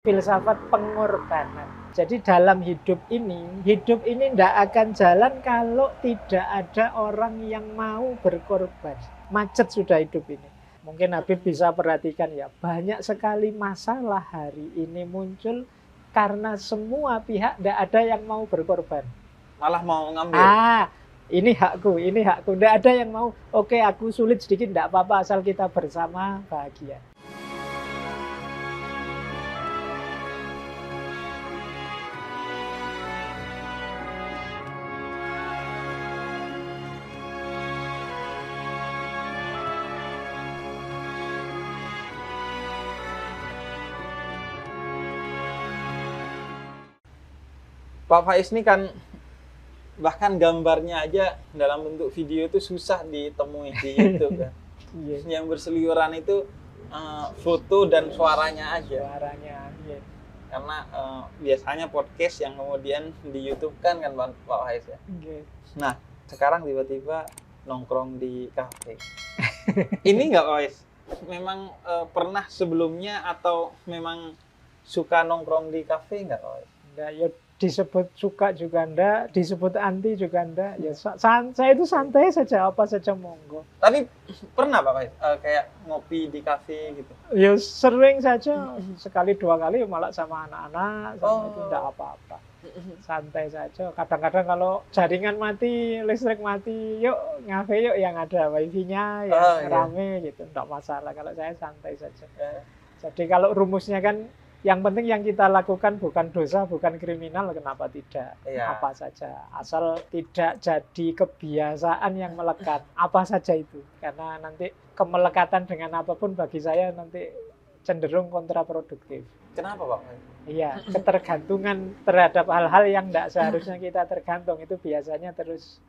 Filsafat pengorbanan. Jadi dalam hidup ini tidak akan jalan kalau tidak ada orang yang mau berkorban. Macet sudah hidup ini. Mungkin Habib bisa perhatikan ya, banyak sekali masalah hari ini muncul karena semua pihak tidak ada yang mau berkorban. Malah mau ngambil. Ini hakku, ini hakku. Tidak ada yang mau, oke aku sulit sedikit, tidak apa-apa asal kita bersama bahagia. Pak Faiz ini kan bahkan gambarnya aja dalam bentuk video itu susah ditemui di YouTube kan. Yang berseliweran itu foto dan suaranya aja. Karena biasanya podcast yang kemudian di YouTube kan Pak Faiz ya. Nah, sekarang tiba-tiba nongkrong di kafe. Ini nggak Pak Faiz? Memang pernah sebelumnya atau memang suka nongkrong di kafe nggak Pak Faiz? Enggak, ya disebut suka juga enggak, disebut anti juga enggak. Ya saya itu santai saja, apa saja monggo. Tapi pernah Pak Faiz kayak ngopi di kafe gitu? Ya sering saja, sekali dua kali malah sama anak-anak, itu enggak apa-apa. Santai saja. Kadang-kadang kalau jaringan mati, listrik mati, yuk ngafe yuk yang ada wifi-nya, yang rame gitu, enggak masalah. Kalau saya santai saja. Jadi kalau rumusnya kan yang penting yang kita lakukan bukan dosa, bukan kriminal, kenapa tidak? Apa saja. Asal tidak jadi kebiasaan yang melekat. Apa saja itu. Karena nanti kemelekatan dengan apapun bagi saya nanti cenderung kontraproduktif. Kenapa Pak? Iya, ketergantungan terhadap hal-hal yang tidak seharusnya kita tergantung itu biasanya terus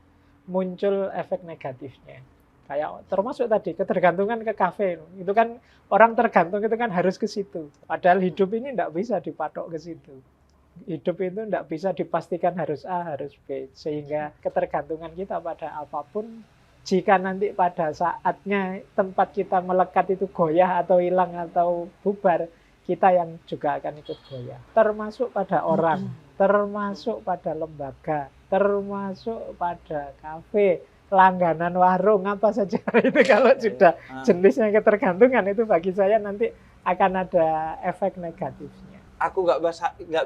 muncul efek negatifnya. Kayak termasuk tadi ketergantungan ke kafe itu kan orang tergantung itu kan harus ke situ. Padahal hidup ini tidak bisa dipatok ke situ. Hidup itu tidak bisa dipastikan harus A, harus B. Sehingga ketergantungan kita pada apapun, jika nanti pada saatnya tempat kita melekat itu goyah atau hilang atau bubar, kita yang juga akan ikut goyah. Termasuk pada orang, termasuk pada lembaga, termasuk pada kafe, langganan warung, apa saja itu kalau sudah jenisnya ketergantungan itu bagi saya nanti akan ada efek negatifnya. Aku nggak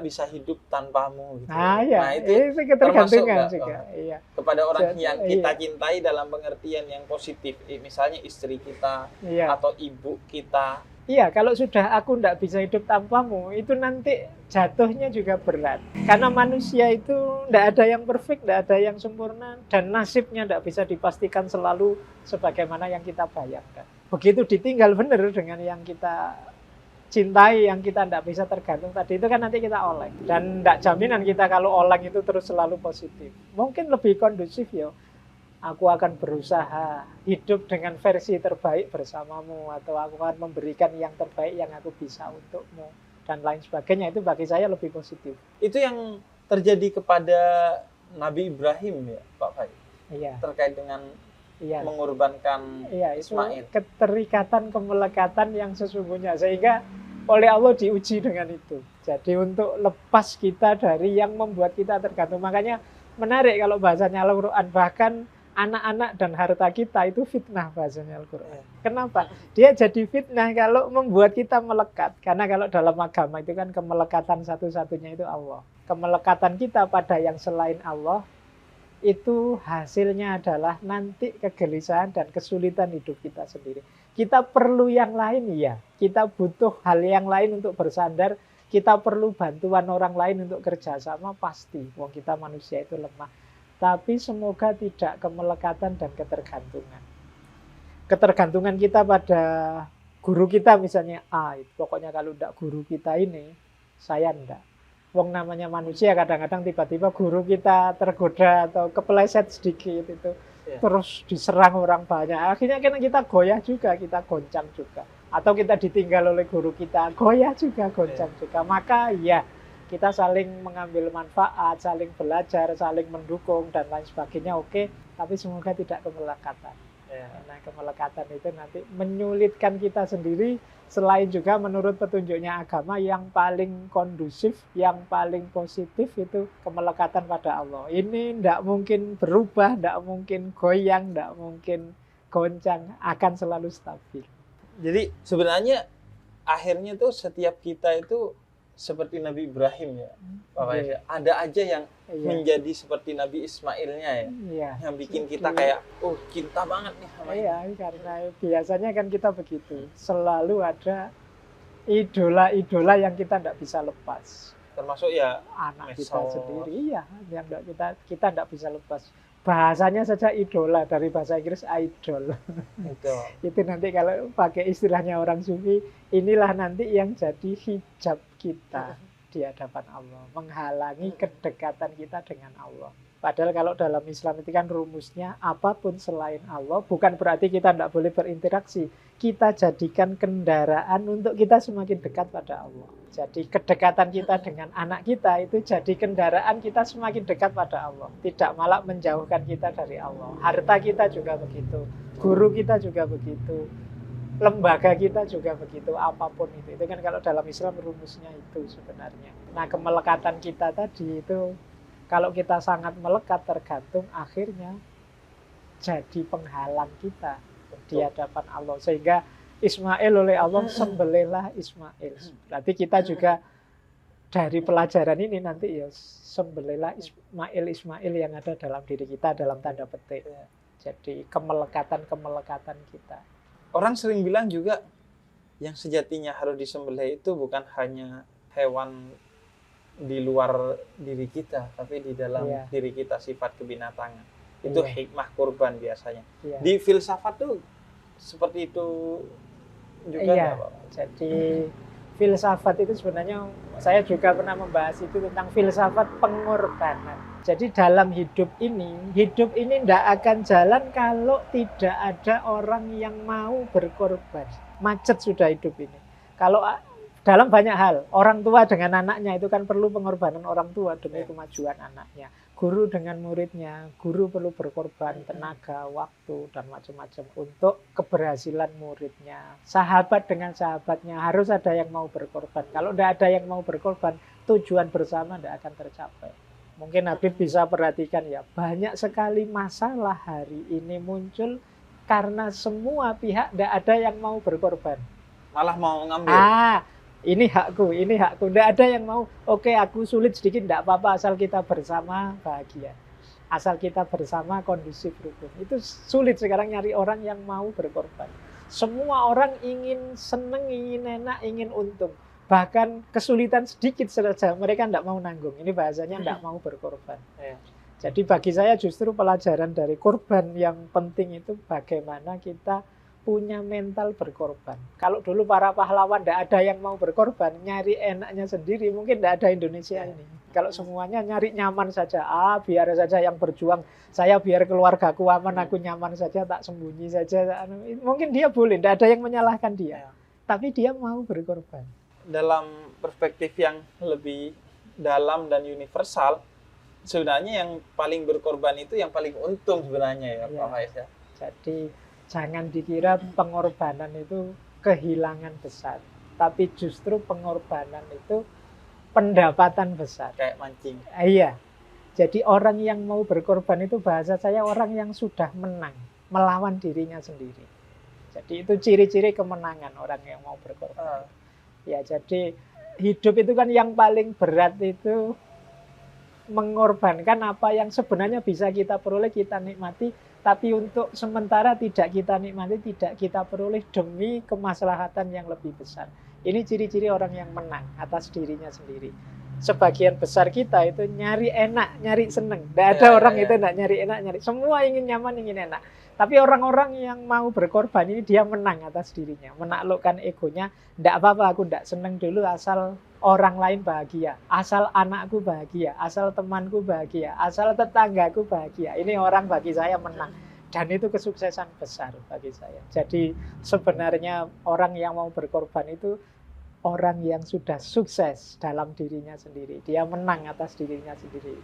bisa hidup tanpamu. Gitu. Nah itu ketergantungan juga. Iya. Kepada orang yang kita cintai dalam pengertian yang positif, misalnya istri kita atau ibu kita. Iya, kalau sudah aku tidak bisa hidup tanpamu, itu nanti jatuhnya juga berat. Karena manusia itu tidak ada yang perfect, tidak ada yang sempurna, dan nasibnya tidak bisa dipastikan selalu sebagaimana yang kita bayangkan. Begitu ditinggal benar dengan yang kita cintai, yang kita tidak bisa tergantung tadi, itu kan nanti kita oleng. Dan tidak jaminan kita kalau oleng itu terus selalu positif. Mungkin lebih kondusif ya. Aku akan berusaha hidup dengan versi terbaik bersamamu, atau aku akan memberikan yang terbaik yang aku bisa untukmu, dan lain sebagainya. Itu bagi saya lebih positif. Itu yang terjadi kepada Nabi Ibrahim ya Pak Faiz? Iya. Terkait dengan mengorbankan Ismail. Keterikatan, kemelekatan yang sesungguhnya, sehingga oleh Allah diuji dengan itu. Jadi untuk lepas kita dari yang membuat kita tergantung. Makanya menarik kalau bahasanya Al-Quran, bahkan anak-anak dan harta kita itu fitnah bahasanya Al-Quran. Kenapa? Dia jadi fitnah kalau membuat kita melekat. Karena kalau dalam agama itu kan kemelekatan satu-satunya itu Allah. Kemelekatan kita pada yang selain Allah, itu hasilnya adalah nanti kegelisahan dan kesulitan hidup kita sendiri. Kita perlu yang lain, ya. Kita butuh hal yang lain untuk bersandar. Kita perlu bantuan orang lain untuk kerjasama, pasti. Wong kita manusia itu lemah. Tapi semoga tidak kemelekatan dan ketergantungan. Ketergantungan kita pada guru kita misalnya A, pokoknya kalau tidak guru kita ini, saya enggak. Wong namanya manusia, kadang-kadang tiba-tiba guru kita tergoda atau kepeleset sedikit itu, terus diserang orang banyak. Akhirnya kita goyah juga, kita goncang juga. Atau kita ditinggal oleh guru kita, goyah juga, goncang juga. Maka kita saling mengambil manfaat, saling belajar, saling mendukung, dan lain sebagainya, oke. Tapi semoga tidak kemelekatan. Ya. Nah, kemelekatan itu nanti menyulitkan kita sendiri, selain juga menurut petunjuknya agama yang paling kondusif, yang paling positif itu kemelekatan pada Allah. Ini tidak mungkin berubah, tidak mungkin goyang, tidak mungkin goncang, akan selalu stabil. Jadi sebenarnya akhirnya tuh setiap kita itu seperti Nabi Ibrahim ya, Pak Faiz. Iya. Ada aja yang Iya. menjadi seperti Nabi Ismailnya ya, Iya. yang bikin kita kayak, oh cinta banget nih sama ini. Iya, karena biasanya kan kita begitu, selalu ada idola-idola yang kita tidak bisa lepas. Termasuk ya Anak medsos. kita sendiri, iya, yang kita tidak bisa lepas. Bahasanya saja idola, dari bahasa Inggris idol. Gitu. Itu nanti kalau pakai istilahnya orang sufi, inilah nanti yang jadi hijab kita di hadapan Allah, menghalangi kedekatan kita dengan Allah. Padahal kalau dalam Islam itu kan rumusnya apapun selain Allah, bukan berarti kita tidak boleh berinteraksi. Kita jadikan kendaraan untuk kita semakin dekat pada Allah. Jadi kedekatan kita dengan anak kita itu jadi kendaraan kita semakin dekat pada Allah. Tidak malah menjauhkan kita dari Allah. Harta kita juga begitu. Guru kita juga begitu. Lembaga kita juga begitu. Apapun itu. Itu kan kalau dalam Islam rumusnya itu sebenarnya. Nah, kemelekatan kita tadi itu kalau kita sangat melekat tergantung akhirnya jadi penghalang kita di hadapan Allah. Sehingga Ismail oleh Allah sembelihlah Ismail. Berarti kita juga dari pelajaran ini nanti ya sembelihlah Ismail yang ada dalam diri kita dalam tanda petik. Jadi kemelekatan kita. Orang sering bilang juga yang sejatinya harus disembelih itu bukan hanya hewan di luar diri kita, tapi di dalam diri kita, sifat kebinatangan. Itu hikmah kurban biasanya. Di filsafat tuh seperti itu juga nggak, Pak? Jadi filsafat itu sebenarnya saya juga pernah membahas itu tentang filsafat pengorbanan. Jadi dalam hidup ini tidak akan jalan kalau tidak ada orang yang mau berkorban. Macet sudah hidup ini. Kalau dalam banyak hal, orang tua dengan anaknya itu kan perlu pengorbanan orang tua demi kemajuan anaknya. Guru dengan muridnya, guru perlu berkorban tenaga, waktu, dan macam-macam untuk keberhasilan muridnya. Sahabat dengan sahabatnya harus ada yang mau berkorban. Kalau tidak ada yang mau berkorban, tujuan bersama tidak akan tercapai. Mungkin Habib bisa perhatikan ya, banyak sekali masalah hari ini muncul karena semua pihak tidak ada yang mau berkorban. Malah mau ngambil. Ini hakku. Tidak ada yang mau, oke aku sulit sedikit, tidak apa-apa, asal kita bersama bahagia. Asal kita bersama kondusif rukun. Itu sulit sekarang nyari orang yang mau berkorban. Semua orang ingin seneng, ingin enak, ingin untung. Bahkan kesulitan sedikit saja, mereka tidak mau nanggung. Ini bahasanya tidak mau berkorban. Jadi bagi saya justru pelajaran dari korban yang penting itu bagaimana kita punya mental berkorban. Kalau dulu para pahlawan tidak ada yang mau berkorban, nyari enaknya sendiri, mungkin tidak ada Indonesia ini. Kalau semuanya nyari nyaman saja, biar saja yang berjuang, saya biar keluargaku aman, aku nyaman saja, tak sembunyi saja. Mungkin dia boleh, tidak ada yang menyalahkan dia. Tapi dia mau berkorban. Dalam perspektif yang lebih dalam dan universal, sebenarnya yang paling berkorban itu yang paling untung sebenarnya ya, Pak Faiz ya. Jadi jangan dikira pengorbanan itu kehilangan besar, tapi justru pengorbanan itu pendapatan besar. Kayak mancing. Iya. Jadi orang yang mau berkorban itu bahasa saya orang yang sudah menang, melawan dirinya sendiri. Jadi itu ciri-ciri kemenangan orang yang mau berkorban. Ya, jadi hidup itu kan yang paling berat itu mengorbankan apa yang sebenarnya bisa kita peroleh, kita nikmati, tapi untuk sementara tidak kita nikmati, tidak kita peroleh demi kemaslahatan yang lebih besar. Ini ciri-ciri orang yang menang atas dirinya sendiri. Sebagian besar kita itu nyari enak, nyari seneng. Tidak ada orang itu tidak nyari enak, nyari. Semua ingin nyaman, ingin enak. Tapi orang-orang yang mau berkorban ini dia menang atas dirinya, menaklukkan egonya. Tidak apa-apa, aku tidak seneng dulu asal orang lain bahagia, asal anakku bahagia, asal temanku bahagia, asal tetanggaku bahagia. Ini orang bagi saya menang. Dan itu kesuksesan besar bagi saya. Jadi sebenarnya orang yang mau berkorban itu orang yang sudah sukses dalam dirinya sendiri. Dia menang atas dirinya sendiri.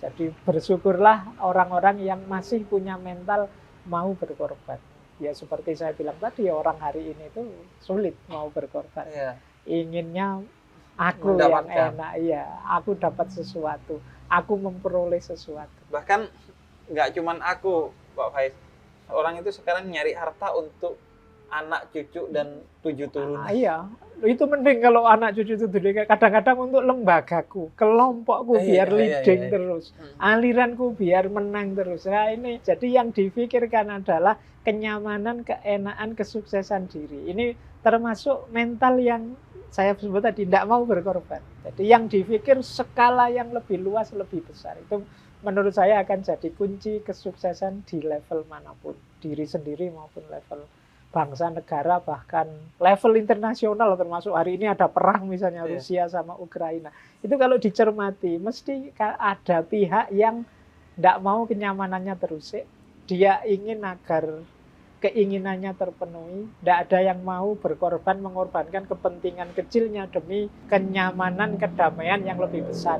Jadi bersyukurlah orang-orang yang masih punya mental mau berkorban. Ya seperti saya bilang tadi, orang hari ini tuh sulit mau berkorban. Iya. Inginnya aku Mendapatkan. yang enak, iya, aku dapat sesuatu, aku memperoleh sesuatu. Bahkan nggak cuman aku, Pak Faiz. Orang itu sekarang nyari harta untuk anak, cucu, dan 7 turunan. Iya, itu mending kalau anak cucu itu dulu. Kadang-kadang untuk lembagaku, kelompokku biar leading terus, aliranku biar menang terus. Nah ini, jadi yang difikirkan adalah kenyamanan, keenaan, kesuksesan diri. Ini termasuk mental yang saya sebut tadi, tidak mau berkorban. Jadi yang dipikir skala yang lebih luas, lebih besar. Itu menurut saya akan jadi kunci kesuksesan di level manapun, diri sendiri maupun level bangsa, negara, bahkan level internasional. Termasuk hari ini ada perang misalnya Rusia sama Ukraina. Itu kalau dicermati, mesti ada pihak yang tidak mau kenyamanannya terusik. Dia ingin agar keinginannya terpenuhi. Tidak ada yang mau berkorban, mengorbankan kepentingan kecilnya demi kenyamanan, kedamaian yang lebih besar.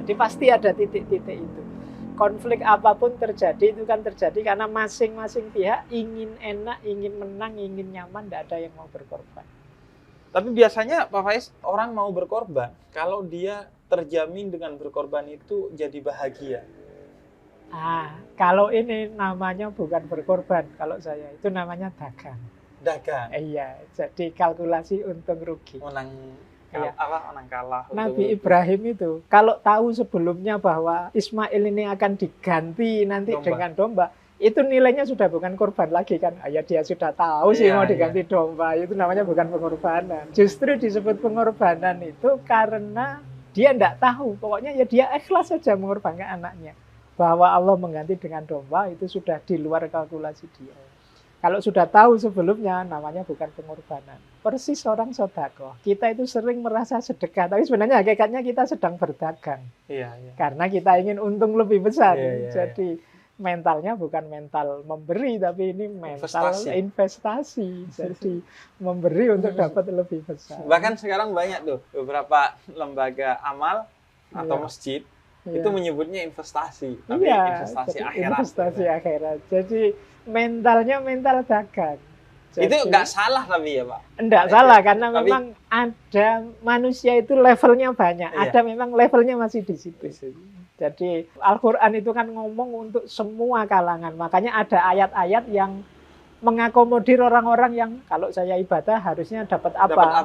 Jadi pasti ada titik-titik itu. Konflik apapun terjadi, itu kan terjadi karena masing-masing pihak ingin enak, ingin menang, ingin nyaman, tidak ada yang mau berkorban. Tapi biasanya Pak Faiz, orang mau berkorban kalau dia terjamin dengan berkorban itu jadi bahagia. Kalau ini namanya bukan berkorban, kalau saya itu namanya dagang. Dagang. Iya, jadi kalkulasi untung rugi. Menang kalah. Nabi Ibrahim itu kalau tahu sebelumnya bahwa Ismail ini akan diganti nanti dengan domba, itu nilainya sudah bukan korban lagi kan. Ya dia sudah tahu sih mau diganti domba, itu namanya bukan pengorbanan. Justru disebut pengorbanan itu karena dia tidak tahu, pokoknya ya dia ikhlas saja mengorbankan anaknya. Bahwa Allah mengganti dengan domba itu sudah di luar kalkulasi dia. Kalau sudah tahu sebelumnya, namanya bukan pengorbanan. Persis orang sedekah. Kita itu sering merasa sedekah, tapi sebenarnya hakikatnya kita sedang berdagang. Karena kita ingin untung lebih besar. Jadi mentalnya bukan mental memberi, tapi ini mental investasi. Jadi memberi untuk dapat lebih besar. Bahkan sekarang banyak tuh beberapa lembaga amal atau masjid itu menyebutnya investasi, tapi investasi akhirat. Investasi akhirat. Jadi mentalnya mental dagang. Jadi, itu nggak salah tapi ya Pak? Enggak salah, karena memang ada manusia itu levelnya banyak. Ada memang levelnya masih di situ. Jadi Al-Quran itu kan ngomong untuk semua kalangan. Makanya ada ayat-ayat yang mengakomodir orang-orang yang kalau saya ibadah harusnya dapat apa,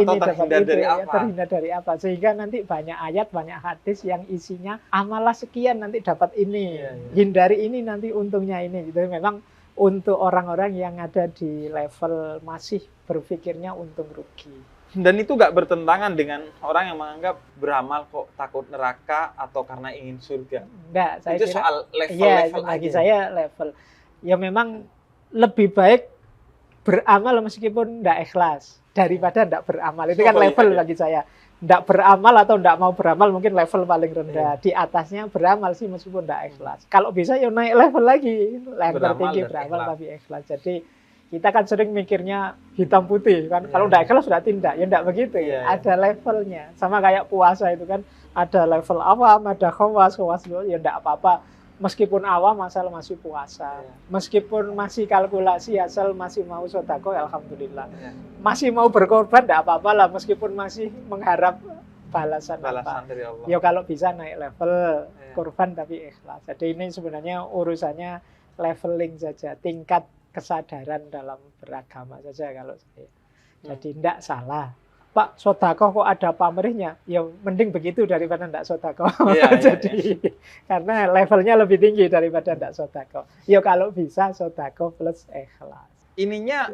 ini, dapat itu, terhindar dari apa. Sehingga nanti banyak ayat, banyak hadis yang isinya amalah sekian nanti dapat ini, hindari ini nanti untungnya ini. Gitu. Memang untuk orang-orang yang ada di level masih berpikirnya untung rugi. Dan itu nggak bertentangan dengan orang yang menganggap beramal kok takut neraka atau karena ingin surga. Enggak, saya itu kira, soal level-level bagi saya level. Ya memang lebih baik beramal meskipun tidak ikhlas daripada tidak beramal. Itu kan level bagi saya. Tidak beramal atau tidak mau beramal mungkin level paling rendah. Di atasnya beramal sih meskipun tidak ikhlas. Kalau bisa ya naik level lagi. Yang tertinggi beramal tapi ikhlas. Jadi kita kan sering mikirnya hitam putih kan. Kalau tidak ikhlas sudah tindak. Ya tidak begitu ya. Ada levelnya. Sama kayak puasa itu kan. Ada level awam, ada khawas ya tidak apa-apa. Meskipun awam asal masih puasa, meskipun masih kalkulasi asal masih mau sedekah, alhamdulillah. Masih mau berkorban tidak apa-apa lah, meskipun masih mengharap balasan dari Allah. Ya kalau bisa naik level korban tapi ikhlas. Jadi ini sebenarnya urusannya leveling saja, tingkat kesadaran dalam beragama saja kalau saya. Jadi tidak salah. Pak, sedekah kok ada pamrihnya? Ya mending begitu daripada tidak sedekah. Jadi karena levelnya lebih tinggi daripada tidak sedekah. Ya kalau bisa sedekah plus ikhlas. Ininya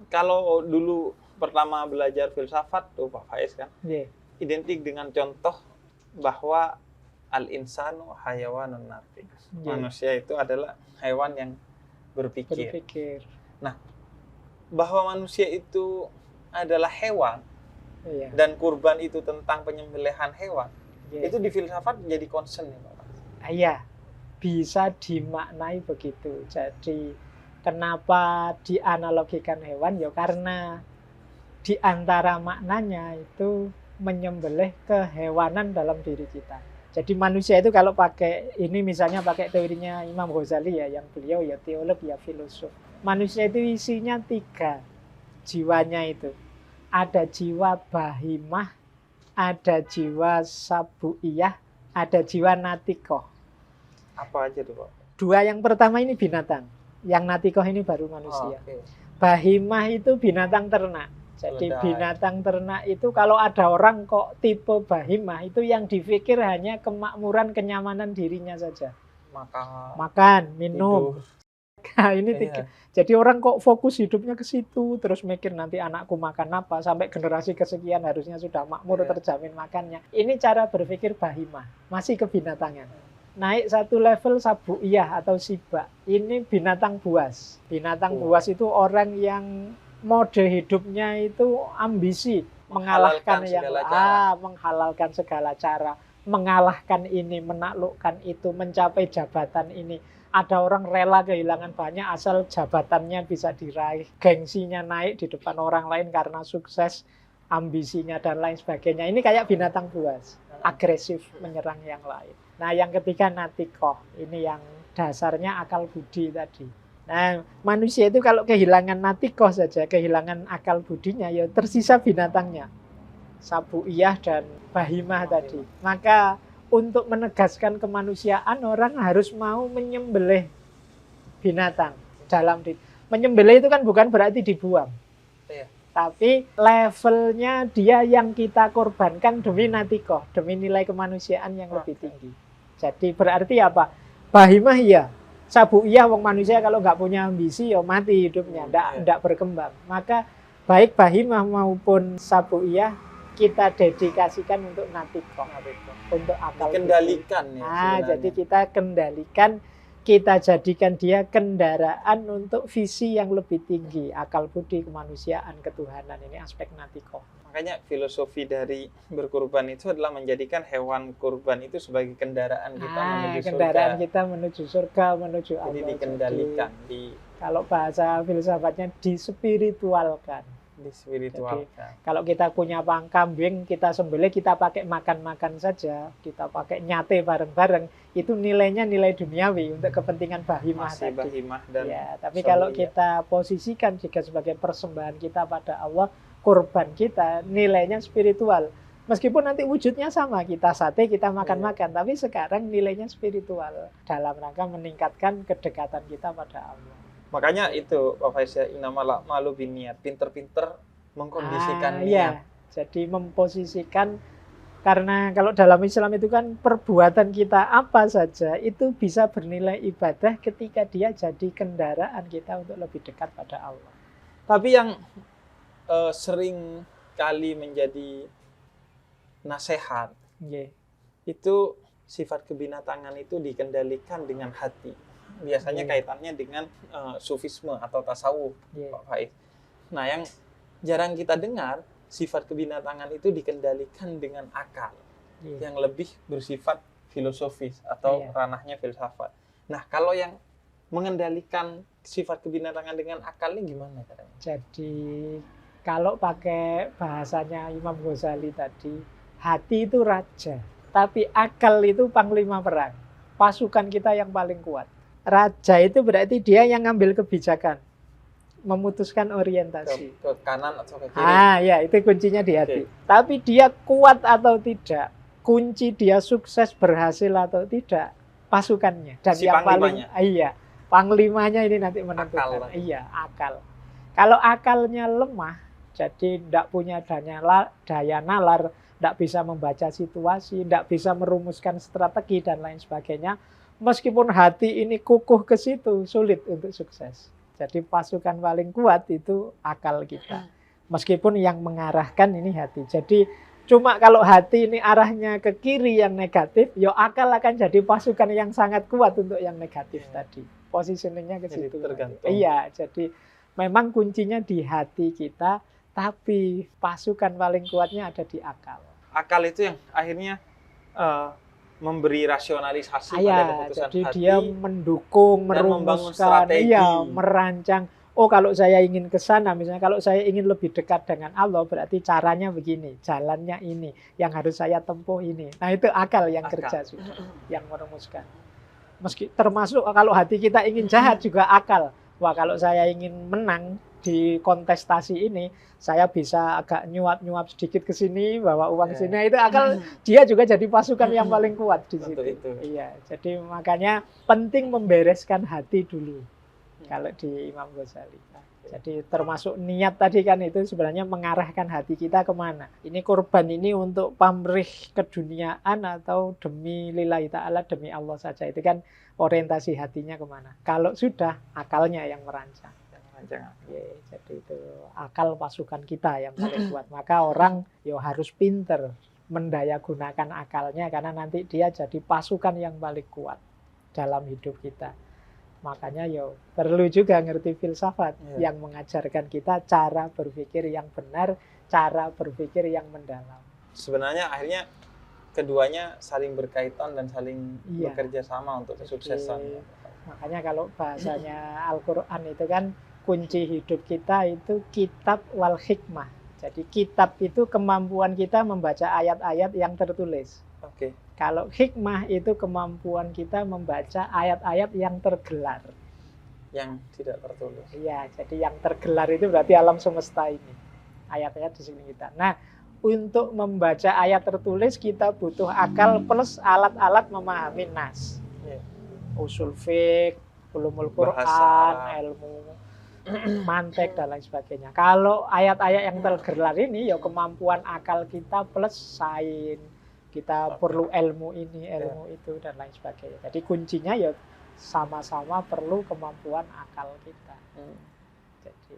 kalau dulu pertama belajar filsafat tuh Pak Faiz kan, identik dengan contoh bahwa al-insanu hayawanun natik. Manusia itu adalah hewan yang berpikir. Nah, bahwa manusia itu adalah hewan, dan kurban itu tentang penyembelihan hewan, itu di filsafat jadi concern ya Pak? Iya, bisa dimaknai begitu. Jadi kenapa dianalogikan hewan? Ya karena di antara maknanya itu menyembelih kehewanan dalam diri kita. Jadi manusia itu kalau pakai ini misalnya pakai teorinya Imam Ghazali ya, yang beliau ya teolog ya filosof. Manusia itu isinya 3 jiwanya itu. Ada jiwa bahimah, ada jiwa sabuiyah, ada jiwa natikoh. Apa aja tuh Pak? 2 yang pertama ini binatang, yang natikoh ini baru manusia. Okay. Bahimah itu binatang ternak. Jadi binatang ternak itu kalau ada orang kok tipe bahimah itu yang dipikir hanya kemakmuran, kenyamanan dirinya saja. Makan, minum. Nah, ini 3. Jadi orang kok fokus hidupnya ke situ, terus mikir nanti anakku makan apa, sampai generasi kesekian harusnya sudah makmur, terjamin makannya. Ini cara berpikir bahimah, masih kebinatangan. Naik 1 level sabuiyah atau siba. Ini binatang buas. Binatang buas itu orang yang mode hidupnya itu ambisi, menghalalkan segala cara, mengalahkan ini, menaklukkan itu, mencapai jabatan ini. Ada orang rela kehilangan banyak asal jabatannya bisa diraih, gengsinya naik di depan orang lain karena sukses, ambisinya dan lain sebagainya. Ini kayak binatang buas, agresif menyerang yang lain. Nah, yang ketiga natikoh, ini yang dasarnya akal budi tadi. Nah, manusia itu kalau kehilangan natikoh saja, kehilangan akal budinya, ya tersisa binatangnya, sabuiyah dan bahimah tadi. Maka untuk menegaskan kemanusiaan, orang harus mau menyembelih binatang. Menyembelih itu kan bukan berarti dibuang, tapi levelnya dia yang kita korbankan demi natikoh, demi nilai kemanusiaan yang lebih tinggi. Jadi berarti apa? Bahimah ya, sabuiyah wong manusia kalau nggak punya ambisi ya mati hidupnya, nggak berkembang. Maka baik bahimah maupun sabuiyah kita dedikasikan untuk natikoh, untuk akal. Kendalikan ya. Jadi kita kendalikan, kita jadikan dia kendaraan untuk visi yang lebih tinggi, akal budi, kemanusiaan, ketuhanan. Ini aspek natikoh. Makanya filosofi dari berkurban itu adalah menjadikan hewan kurban itu sebagai kendaraan kita menuju surga. Kendaraan kita menuju surga, menuju Allah. Jadi dikendalikan. Kalau bahasa filsafatnya dispiritualkan. Jadi, kalau kita punya kambing, kita sembelih, kita pakai makan-makan saja, kita pakai nyate bareng-bareng, itu nilainya nilai duniawi untuk kepentingan bahimah tadi. Bahimah dan tapi kalau kita posisikan juga sebagai persembahan kita pada Allah, kurban kita nilainya spiritual. Meskipun nanti wujudnya sama, kita sate, kita makan-makan, tapi sekarang nilainya spiritual dalam rangka meningkatkan kedekatan kita pada Allah. Makanya itu Pak Faiz ya, innamal a'malu binniyat, pinter-pinter mengkondisikan niat. Jadi memposisikan, karena kalau dalam Islam itu kan perbuatan kita apa saja itu bisa bernilai ibadah ketika dia jadi kendaraan kita untuk lebih dekat pada Allah. Tapi yang sering kali menjadi nasihat itu sifat kebinatangan itu dikendalikan dengan hati. Biasanya kaitannya dengan sufisme atau tasawuf, Pak Faiz. Nah, yang jarang kita dengar, sifat kebinatangan itu dikendalikan dengan akal, yang lebih bersifat filosofis atau ranahnya filsafat. Nah, kalau yang mengendalikan sifat kebinatangan dengan akalnya gimana caranya? Jadi kalau pakai bahasanya Imam Ghazali tadi, hati itu raja, tapi akal itu panglima perang, pasukan kita yang paling kuat. Raja itu berarti dia yang ngambil kebijakan, memutuskan orientasi. Ke kanan atau ke kiri? Ya, itu kuncinya di hati. Tapi dia kuat atau tidak, kunci dia sukses berhasil atau tidak, pasukannya. Dan yang paling, panglimanya ini nanti menentukan. Akal. Kalau akalnya lemah, jadi tidak punya daya nalar, tidak bisa membaca situasi, tidak bisa merumuskan strategi dan lain sebagainya. Meskipun hati ini kukuh ke situ, sulit untuk sukses. Jadi pasukan paling kuat itu akal kita. Meskipun yang mengarahkan ini hati. Jadi cuma kalau hati ini arahnya ke kiri yang negatif, ya akal akan jadi pasukan yang sangat kuat untuk yang negatif tadi. Positioningnya ke situ. Tergantung. Jadi memang kuncinya di hati kita, tapi pasukan paling kuatnya ada di akal. Akal itu yang akhirnya memberi rasionalisasi pada keputusan jadi hati. Dia mendukung, merumuskan, merancang. Oh, kalau saya ingin ke sana, misalnya kalau saya ingin lebih dekat dengan Allah, berarti caranya begini, jalannya ini, yang harus saya tempuh ini. Nah, itu akal yang kerja sudah, yang merumuskan. Meski termasuk kalau hati kita ingin jahat juga akal. Wah, kalau saya ingin menang di kontestasi ini, saya bisa agak nyuap-nyuap sedikit ke sini, bawa uang sini. Nah, itu akal, dia juga jadi pasukan yang paling kuat di situ. Iya, jadi makanya penting membereskan hati dulu. Kalau di Imam Ghazali. Jadi termasuk niat tadi kan itu sebenarnya mengarahkan hati kita kemana. Ini korban ini untuk pamrih keduniaan atau demi lillahi ta'ala, demi Allah saja. Itu kan orientasi hatinya kemana. Kalau sudah, akalnya yang merancang. Jadi itu akal pasukan kita yang paling kuat. Maka orang harus pinter mendaya gunakan akalnya karena nanti dia jadi pasukan yang paling kuat dalam hidup kita. Makanya perlu juga ngerti filsafat yang mengajarkan kita cara berpikir yang benar, cara berpikir yang mendalam. Sebenarnya akhirnya keduanya saling berkaitan dan saling bekerja sama untuk kesuksesan. Makanya kalau bahasanya Al-Quran itu kan kunci hidup kita itu kitab wal hikmah. Jadi kitab itu kemampuan kita membaca ayat-ayat yang tertulis. Kalau hikmah itu kemampuan kita membaca ayat-ayat yang tergelar. Yang tidak tertulis. Iya, jadi yang tergelar itu berarti alam semesta ini. Ayat-ayat di sini kita. Nah, untuk membaca ayat tertulis kita butuh akal plus alat-alat memahami nas. Usul fiqh, ulumul Quran, ilmu mantek dan lain sebagainya. Kalau ayat-ayat yang tergelar ini kemampuan akal kita plus sains. Kita perlu ilmu ini, ilmu itu, dan lain sebagainya. Jadi kuncinya sama-sama perlu kemampuan akal kita. Jadi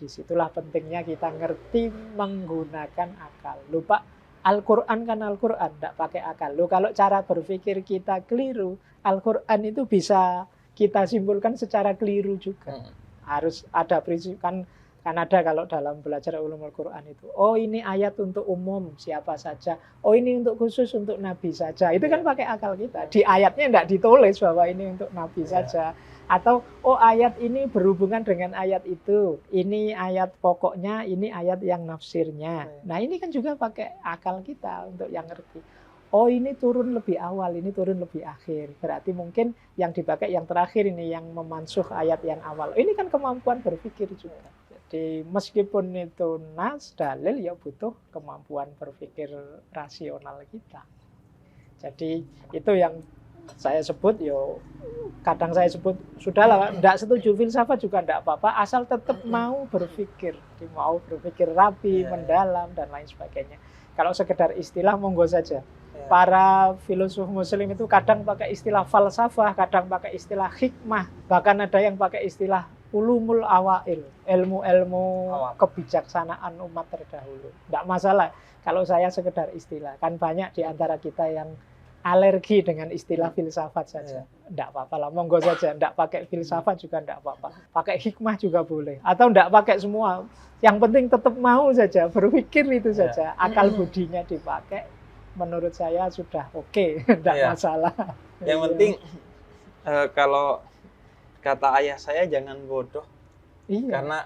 disitulah pentingnya kita ngerti menggunakan akal. Lupa Al-Quran kan Al-Quran, tidak pakai akal. Kalau cara berpikir kita keliru, Al-Quran itu bisa kita simpulkan secara keliru juga. Harus ada prinsip kan ada kalau dalam belajar ulumul Quran itu. Oh, ini ayat untuk umum siapa saja. Oh, ini untuk khusus untuk Nabi saja. Itu kan pakai akal kita. Di ayatnya tidak ditulis bahwa ini untuk Nabi saja. Atau oh, ayat ini berhubungan dengan ayat itu. Ini ayat pokoknya, ini ayat yang nafsirnya. Nah, ini kan juga pakai akal kita untuk yang ngerti. Oh, ini turun lebih awal, ini turun lebih akhir. Berarti mungkin yang dipakai yang terakhir ini yang memansuh ayat yang awal. Ini kan kemampuan berpikir juga. Jadi meskipun itu nas, dalil butuh kemampuan berpikir rasional kita. Jadi itu yang saya sebut kadang saya sebut sudahlah, tidak setuju filsafat juga tidak apa-apa, asal tetap mau berpikir, rapi, mendalam dan lain sebagainya. Kalau sekedar istilah monggo saja. Para filosof muslim itu kadang pakai istilah falsafah, kadang pakai istilah hikmah, bahkan ada yang pakai istilah ulumul awail, ilmu-ilmu kebijaksanaan umat terdahulu. Tidak masalah kalau saya sekedar istilah. Kan banyak di antara kita yang alergi dengan istilah filsafat saja. Tidak apa-apa lah, monggo saja. Tidak pakai filsafat juga tidak apa-apa. Pakai hikmah juga boleh. Atau tidak pakai semua. Yang penting tetap mau saja, berpikir itu saja. Akal budinya dipakai, menurut saya sudah oke. Tidak masalah. Yang penting kalau kata ayah saya jangan bodoh. Karena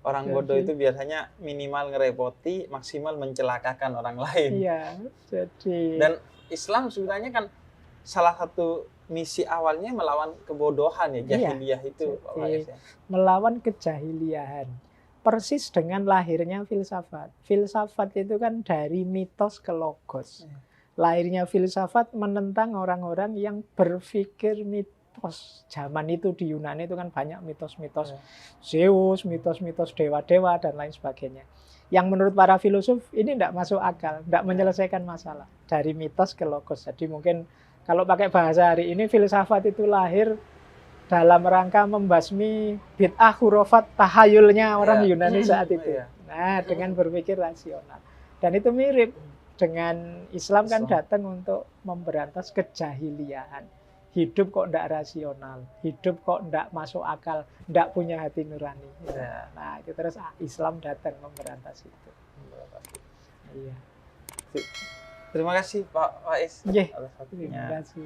orang bodoh itu biasanya minimal ngerepoti, maksimal mencelakakan orang lain. Dan Islam sebenarnya kan salah satu misi awalnya melawan kebodohan jahiliyah itu. Melawan kejahiliahan. Persis dengan lahirnya filsafat. Filsafat itu kan dari mitos ke logos. Lahirnya filsafat menentang orang-orang yang berpikir mitos. Zaman itu di Yunani itu kan banyak mitos-mitos Zeus, mitos-mitos dewa-dewa dan lain sebagainya. Yang menurut para filosof ini tidak masuk akal, tidak menyelesaikan masalah. Dari mitos ke logos. Jadi mungkin kalau pakai bahasa hari ini filsafat itu lahir dalam rangka membasmi bid'ah khurafat tahayulnya orang Yunani saat itu. Nah, dengan berpikir rasional. Dan itu mirip dengan Islam kan datang untuk memberantas kejahiliahan. Hidup kok tidak rasional, hidup kok tidak masuk akal, tidak punya hati nurani. Nah, itu terus Islam datang memberantas itu. Terima kasih Pak Faiz. Terima kasih.